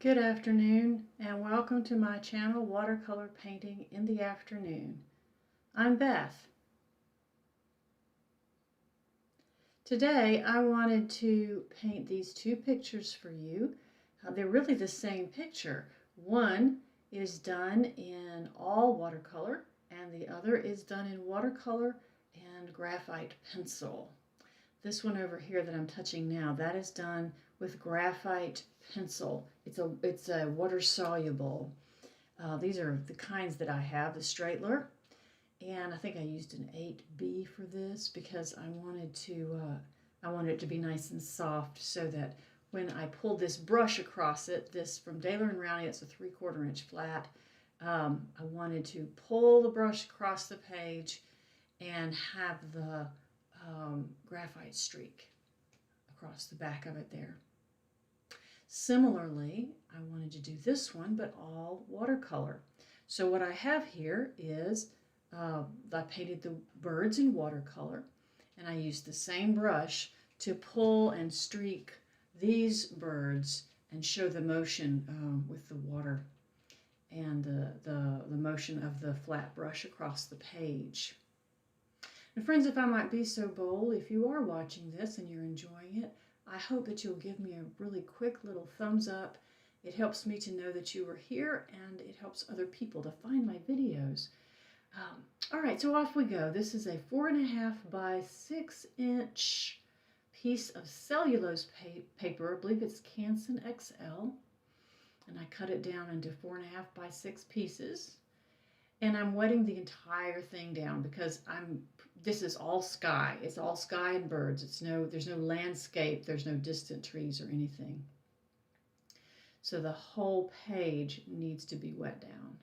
Good afternoon and welcome to my channel, Watercolor Painting in the Afternoon. I'm Beth. Today I wanted to paint these two pictures for you. They're really the same picture. One is done in all watercolor and the other is done in watercolor and graphite pencil. This one over here that I'm touching now, that is done with graphite pencil. It's a water soluble. These are the kinds that I have, the Straightler, and I think I used an 8B for this because I wanted it to be nice and soft so that when I pulled this brush across it, this from Daler and Rowney, it's a 3/4 inch flat. I wanted to pull the brush across the page and have the graphite streak across the back of it there. Similarly, I wanted to do this one, but all watercolor. So what I have here is I painted the birds in watercolor, and I used the same brush to pull and streak these birds and show the motion with the water and the motion of the flat brush across the page. And friends, if I might be so bold, if you are watching this and you're enjoying it, I hope that you'll give me a really quick little thumbs up. It helps me to know that you are here, and it helps other people to find my videos. All right, so off we go. This is a 4.5 by 6 inch piece of cellulose paper. I believe it's Canson XL. And I cut it down into 4.5 by 6 pieces. And I'm wetting the entire thing down because this is all sky. It's all sky and birds. There's no landscape. There's no distant trees or anything. So the whole page needs to be wet down.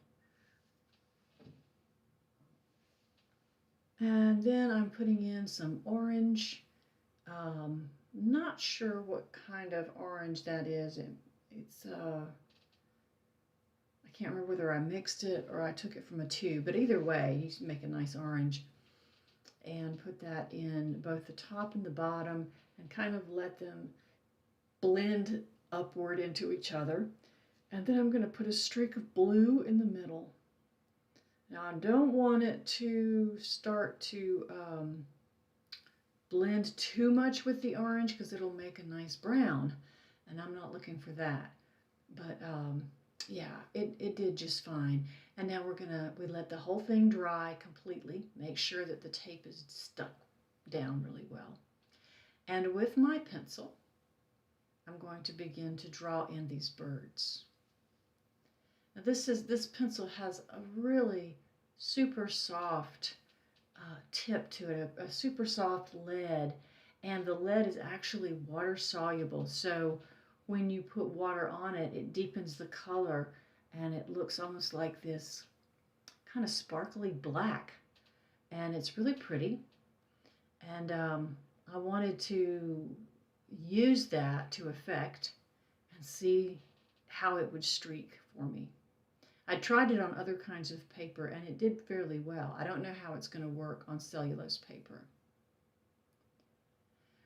And then I'm putting in some orange. Not sure what kind of orange that is. It's I can't remember whether I mixed it or I took it from a tube, but either way, you can make a nice orange. And put that in both the top and the bottom and kind of let them blend upward into each other. And then I'm going to put a streak of blue in the middle. Now I don't want it to start to blend too much with the orange because it'll make a nice brown, and I'm not looking for that. But yeah, it did just fine. And now we let the whole thing dry completely. Make sure that the tape is stuck down really well. And with my pencil, I'm going to begin to draw in these birds. Now this pencil has a really super soft tip to it, a super soft lead, and the lead is actually water soluble. So when you put water on it, it deepens the color and it looks almost like this kind of sparkly black, and it's really pretty. And I wanted to use that to effect and see how it would streak for me. I tried it on other kinds of paper and it did fairly well. I don't know how it's going to work on cellulose paper.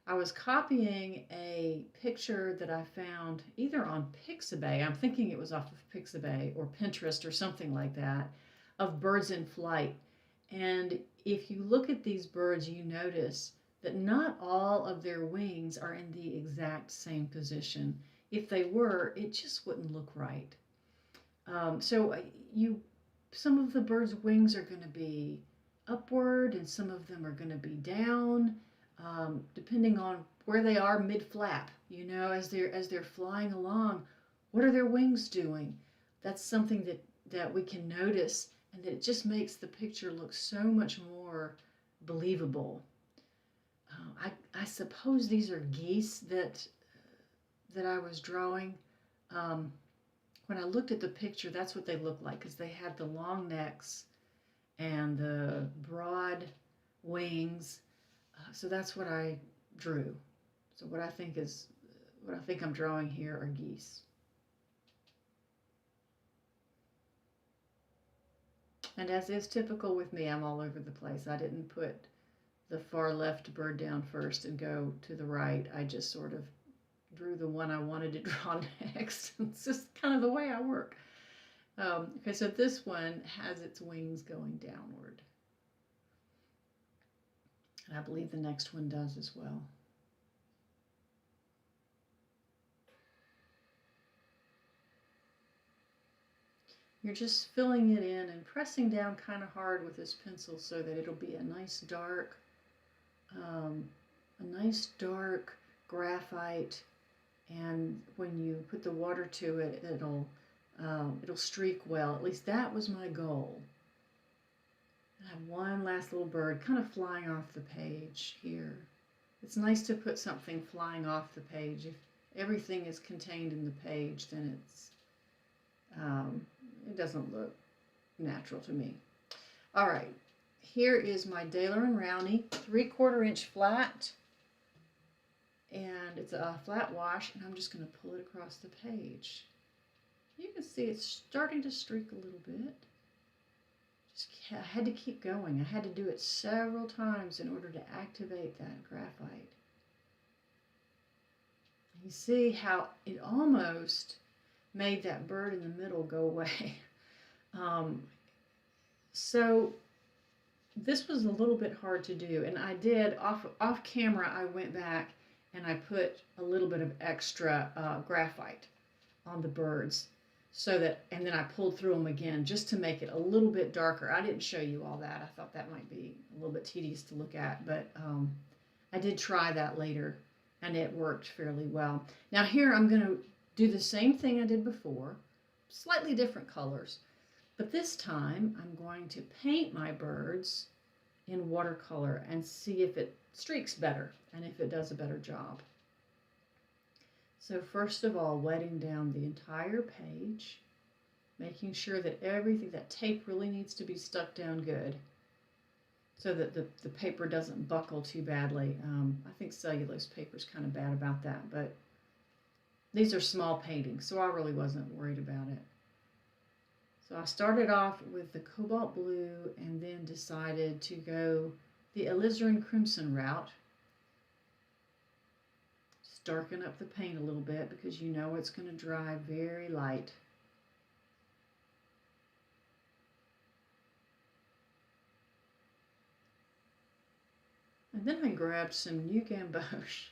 I was copying a picture that I found either on Pixabay, I'm thinking it was off of Pixabay or Pinterest or something like that, of birds in flight. And if you look at these birds, you notice that not all of their wings are in the exact same position. If they were, it just wouldn't look right. Some of the birds' wings are going to be upward and some of them are going to be down. Depending on where they are mid-flap, as they're flying along, what are their wings doing? That's something that we can notice, and that it just makes the picture look so much more believable. I suppose these are geese that I was drawing. When I looked at the picture, that's what they looked like, because they had the long necks and the broad wings. So that's what I drew. So what I think I'm drawing here are geese. And as is typical with me, I'm all over the place. I didn't put the far left bird down first and go to the right. I just sort of drew the one I wanted to draw next. It's just kind of the way I work. Okay, so this one has its wings going downward. And I believe the next one does as well. You're just filling it in and pressing down kind of hard with this pencil so that it'll be a nice dark graphite, and when you put the water to it, it'll streak well. At least that was my goal. I have one last little bird kind of flying off the page here. It's nice to put something flying off the page. If everything is contained in the page, then it doesn't look natural to me. All right, here is my Daler and Rowney 3/4 inch flat, and it's a flat wash, and I'm just going to pull it across the page. You can see it's starting to streak a little bit. I had to keep going. I had to do it several times in order to activate that graphite. You see how it almost made that bird in the middle go away. So this was a little bit hard to do, and I did off camera. I went back and I put a little bit of extra graphite on the birds, so that, and then I pulled through them again just to make it a little bit darker. I didn't show you all that. I thought that might be a little bit tedious to look at, but I did try that later, and it worked fairly well. Now here I'm going to do the same thing I did before, slightly different colors, but this time I'm going to paint my birds in watercolor and see if it streaks better and if it does a better job. So first of all, wetting down the entire page, making sure that everything, that tape really needs to be stuck down good so that the paper doesn't buckle too badly. I think cellulose paper is kind of bad about that, but these are small paintings, so I really wasn't worried about it. So I started off with the cobalt blue and then decided to go the alizarin crimson route. Just darken up the paint a little bit because you know it's going to dry very light. And then I grabbed some new gamboge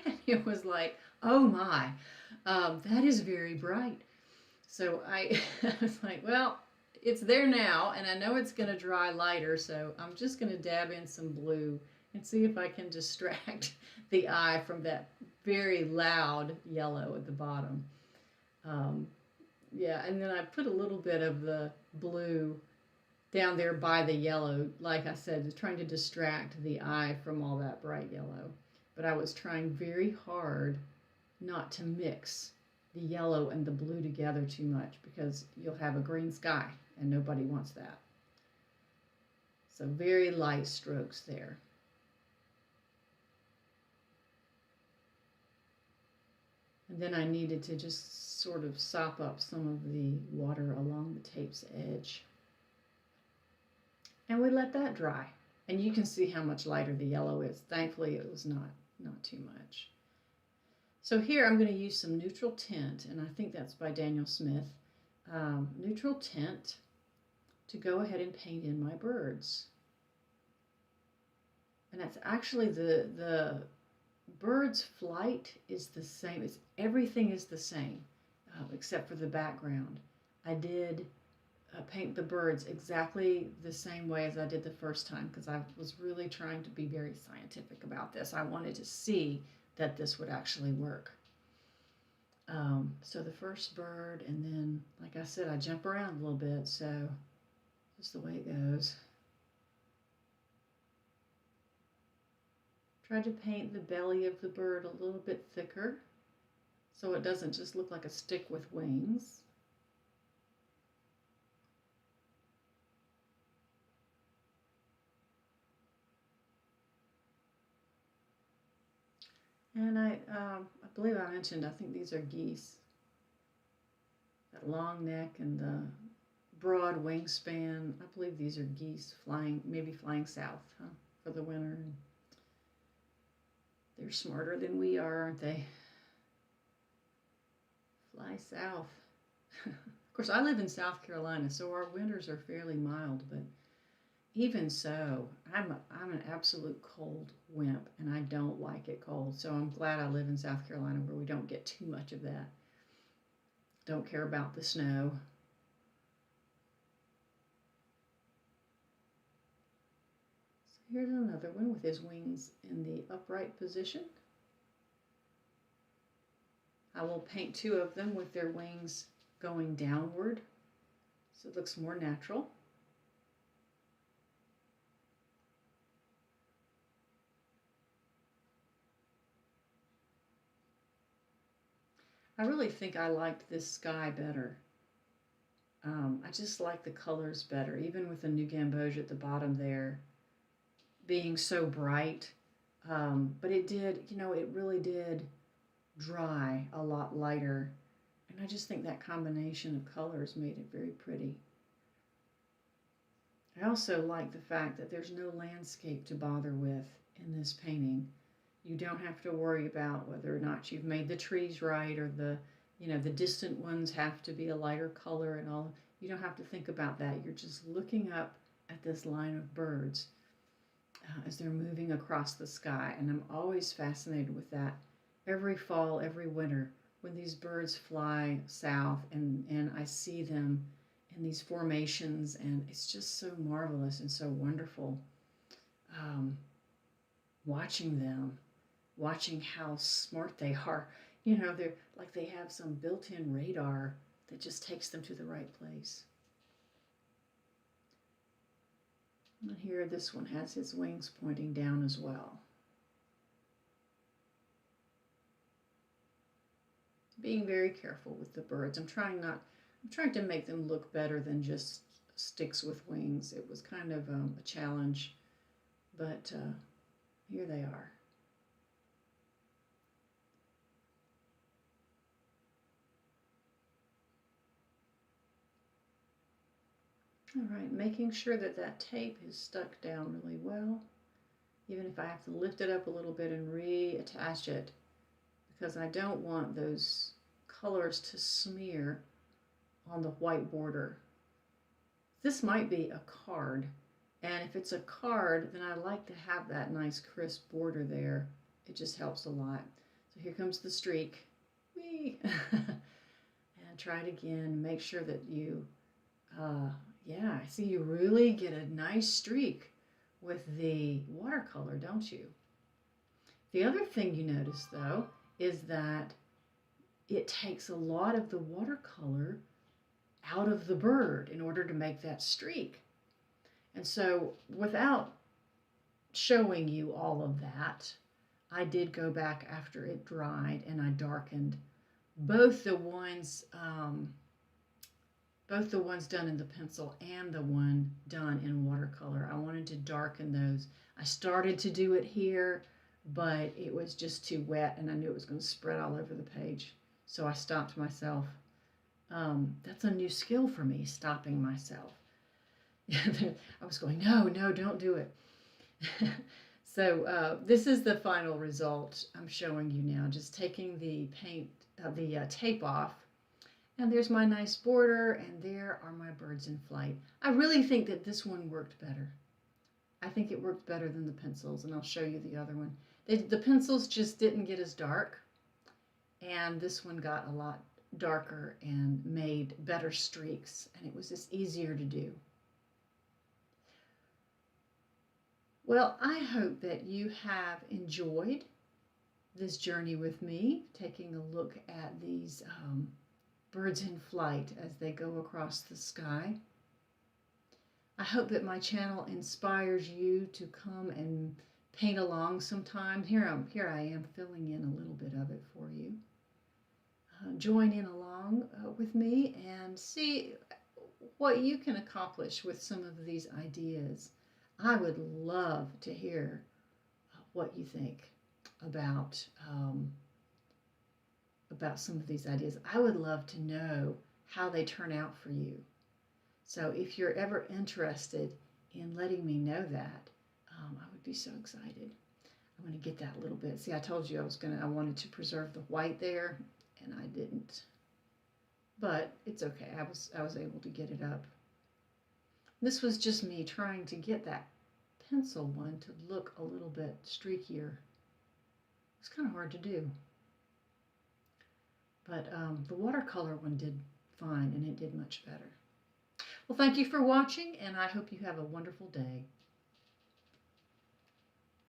and it was like, oh my, that is very bright. So I was like, well, it's there now, and I know it's going to dry lighter, so I'm just going to dab in some blue and see if I can distract the eye from that very loud yellow at the bottom. Yeah, and then I put a little bit of the blue down there by the yellow, like I said, trying to distract the eye from all that bright yellow. But I was trying very hard not to mix the yellow and the blue together too much because you'll have a green sky and nobody wants that. So very light strokes there. And then I needed to just sort of sop up some of the water along the tape's edge. And we let that dry. And you can see how much lighter the yellow is. Thankfully, it was not too much. So here I'm going to use some neutral tint, and I think that's by Daniel Smith. Neutral tint to go ahead and paint in my birds. And that's actually the bird's flight is the same. Everything is the same except for the background. I did paint the birds exactly the same way as I did the first time because I was really trying to be very scientific about this. I wanted to see that this would actually work. So the first bird, and then, like I said, I jump around a little bit, so just the way it goes. Try to paint the belly of the bird a little bit thicker so it doesn't just look like a stick with wings. And I believe I mentioned, I think these are geese. That long neck and the broad wingspan. I believe these are geese flying, maybe flying south for the winter. They're smarter than we are, aren't they? Fly south. Of course, I live in South Carolina, so our winters are fairly mild, but even so, I'm an absolute cold wimp, and I don't like it cold. So I'm glad I live in South Carolina where we don't get too much of that. Don't care about the snow. So here's another one with his wings in the upright position. I will paint two of them with their wings going downward, so it looks more natural. I really think I liked this sky better. I just like the colors better, even with the new gamboge at the bottom there being so bright. But it did, it really did dry a lot lighter. And I just think that combination of colors made it very pretty. I also like the fact that there's no landscape to bother with in this painting. You don't have to worry about whether or not you've made the trees right, or the distant ones have to be a lighter color and all. You don't have to think about that. You're just looking up at this line of birds as they're moving across the sky. And I'm always fascinated with that. Every fall, every winter, when these birds fly south and I see them in these formations, and it's just so marvelous and so wonderful watching them. Watching how smart they are. They're like they have some built-in radar that just takes them to the right place. And here this one has his wings pointing down as well. Being very careful with the birds. I'm trying to make them look better than just sticks with wings. It was kind of a challenge, but here they are. All right, making sure that that tape is stuck down really well, even if I have to lift it up a little bit and reattach it, because I don't want those colors to smear on the white border. This might be a card, and if it's a card, then I like to have that nice crisp border there. It just helps a lot. So here comes the streak. Whee! And try it again. Make sure that you yeah, I see you really get a nice streak with the watercolor, don't you? The other thing you notice, though, is that it takes a lot of the watercolor out of the bird in order to make that streak. And so without showing you all of that, I did go back after it dried and I darkened both the ones done in the pencil and the one done in watercolor. I wanted to darken those. I started to do it here, but it was just too wet and I knew it was going to spread all over the page. So I stopped myself. That's a new skill for me, stopping myself. I was going, no, don't do it. So this is the final result I'm showing you now, just taking the tape off. And there's my nice border, and there are my birds in flight. I really think that this one worked better. I think it worked better than the pencils, and I'll show you the other one. The pencils just didn't get as dark, and this one got a lot darker and made better streaks, and it was just easier to do. Well, I hope that you have enjoyed this journey with me, taking a look at these birds in flight as they go across the sky. I hope that my channel inspires you to come and paint along sometime. Here I am filling in a little bit of it for you. Join in along with me and see what you can accomplish with some of these ideas. I would love to hear what you think about some of these ideas. I would love to know how they turn out for you. So if you're ever interested in letting me know that, I would be so excited. I'm going to get that a little bit. See, I told you I wanted to preserve the white there, and I didn't. But it's okay. I was able to get it up. This was just me trying to get that pencil one to look a little bit streakier. It's kind of hard to do. But the watercolor one did fine, and it did much better. Well, thank you for watching, and I hope you have a wonderful day.